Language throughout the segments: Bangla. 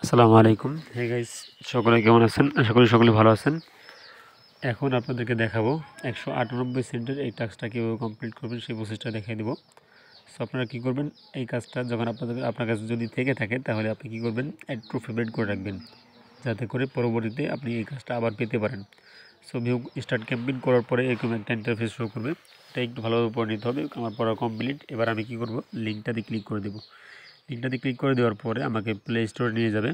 আসসালামু আলাইকুম। হে গাইস, সকলে কেমন আছেন? আশা করি সকলে ভালো আছেন। এখন আপনাদেরকে দেখাবো 198 সেন্টের এই টাস্কটা কীভাবে কমপ্লিট করবেন সেই প্রসেসটা দেখিয়ে দেবো। সো আপনারা কী করবেন, এই কাজটা যখন আপনার কাছে যদি থেকে থাকে তাহলে আপনি কী করবেন, একটু ফেভারিট করে রাখবেন, যাতে করে পরবর্তীতে আপনি এই কাজটা আবার পেতে পারেন। সো ভিউ স্টার্ট ক্যাম্পেইন করার পরে এরকম একটা ইন্টারফেস শো করবে। এটা একটু ভালোভাবে পড়ে নিতে হবে। আমার পড়া কমপ্লিট। এবার আমি কী করব, লিঙ্কটাতে ক্লিক করে দেবো। লিঙ্কটাতে ক্লিক করে দেওয়ার পরে আমাকে প্লে স্টোরে নিয়ে যাবে।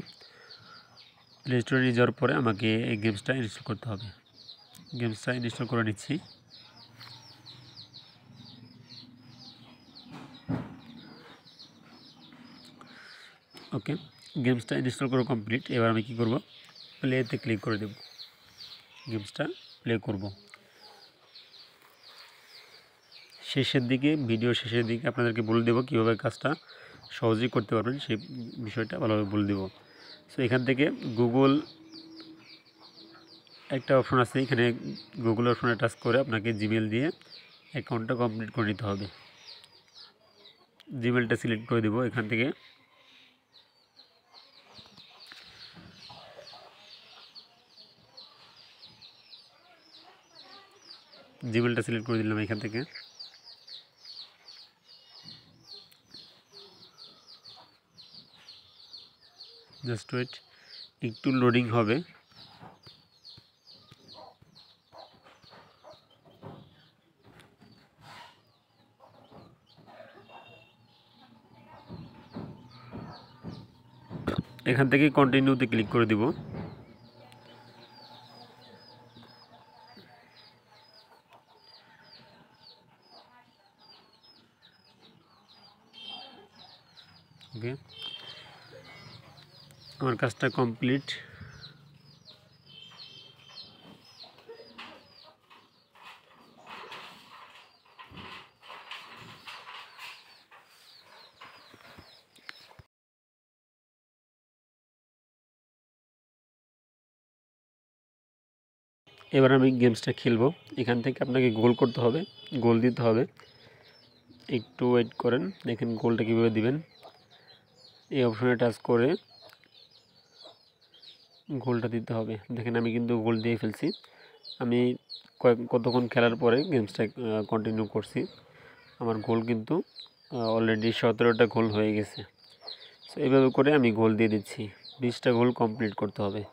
প্লে স্টোরে নিয়ে যাওয়ার পরে আমাকে এই গেমসটা ইনস্টল করতে হবে। গেমসটা ইনস্টল করে নিচ্ছি। ওকে, গেমসটা ইনস্টল করা কমপ্লিট। এবার আমি কি করব, প্লেতে ক্লিক করে দেব। গেমসটা প্লে করব। শেষের দিকে, ভিডিও শেষের দিকে আপনাদেরকে বলে দেবো কীভাবে কাজটা সহজেই করতে পারবেন, সেই বিষয়টা ভালোভাবে বলে দেবো। সো এখান থেকে গুগল একটা অপশন আছে, এখানে গুগল অপশনে টাচ করে আপনাকে জিমেল দিয়ে অ্যাকাউন্টটা কমপ্লিট করে নিতে হবে। জিমেলটা সিলেক্ট করে দেবো। এখান থেকে জিমেলটা সিলেক্ট করে দিলাম। এখান থেকে জাস্ট ওয়েট, একটু লোডিং হবে। এখান থেকে কন্টিনিউতে ক্লিক করে দিব। ওকে, আমার কাজটা কমপ্লিট। এবার আমি গেমসটা খেলবো। এখান থেকে আপনাকে গোল করতে হবে, গোল দিতে হবে। একটু ওয়েট করেন, দেখেন গোলটা কীভাবে দিবেন। এই অপশনে টাচ করে গোলটা দিতে হবে। দেখেন আমি কিন্তু গোল দিয়ে ফেলছি। আমি কতক্ষণ খেলার পরে গেমসটা কন্টিনিউ করছি। আমার গোল কিন্তু অলরেডি 17টা গোল হয়ে গেছে। সো এইভাবে করে আমি গোল দিয়ে দিচ্ছি। 20টা গোল কমপ্লিট করতে হবে।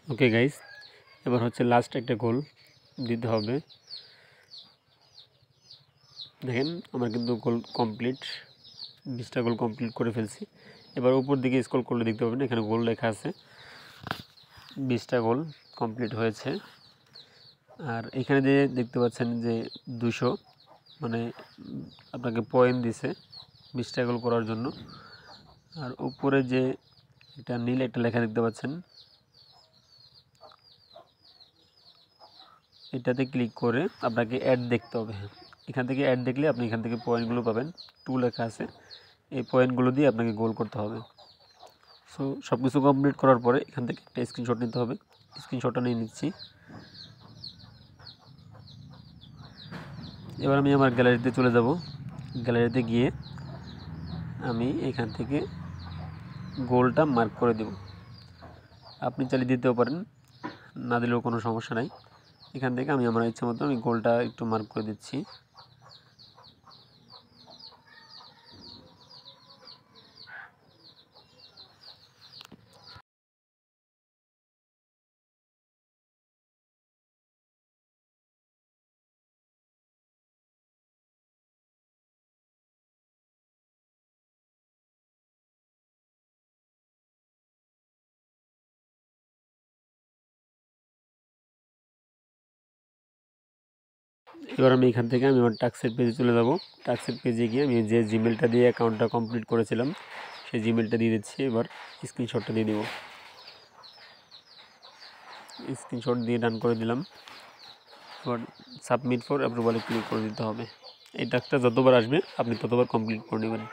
ওকে গাইস, এবার হচ্ছে লাস্ট একটা গোল দিতে হবে। দেখেন আমার কিন্তু গোল কমপ্লিট, 20টা গোল কমপ্লিট করে ফেলছি। এবার উপর দিকে স্ক্রল করলে দেখতে পাবেন এখানে গোল লেখা আছে। 20টা গোল কমপ্লিট হয়েছে। আর এখানে যে দেখতে পাচ্ছেন যে 200, মানে আপনাকে পয়েন্ট দিছে 20টা গোল করার জন্য। আর উপরে যে এটা নীল একটা লেখা দেখতে পাচ্ছেন, এটাতে ক্লিক করে আপনাকে অ্যাড দেখতে হবে। এখান থেকে অ্যাড দেখলে আপনি এখান থেকে পয়েন্টগুলো পাবেন। 2 লেখা আছে, এই পয়েন্টগুলো দিয়ে আপনাকে গোল করতে হবে। সো সব কিছু কমপ্লিট করার পরে এখান থেকে একটা স্ক্রিনশট নিতে হবে। স্ক্রিনশটটা নিয়ে নিচ্ছি। এবার আমি আমার গ্যালারিতে চলে যাব। গ্যালারিতে গিয়ে আমি এখান থেকে গোলটা মার্ক করে দেব। আপনি চালিয়ে দিতেও পারেন, না দিলেও কোনো সমস্যা নাই। এখান থেকে আমি আমার ইচ্ছা মতো আমি গোলটা একটু মার্ক করে দিচ্ছি। এবার আমি এখান থেকে আমার টাস্কের পেজে চলে যাব। টাস্কের পেজে গিয়ে আমি যে জিমেলটা দিয়ে অ্যাকাউন্টটা কমপ্লিট করেছিলাম সেই জিমেলটা দিয়ে দিচ্ছি। এবার স্ক্রিনশটটা দিয়ে দেব। স্ক্রিনশট দিয়ে ডান করে দিলাম। এবার সাবমিট ফর অ্যাপ্রুভালে ক্লিক করে দিতে হবে। এই টাস্কটা যতবার আসবে আপনি ততবার কমপ্লিট করে নেবেন।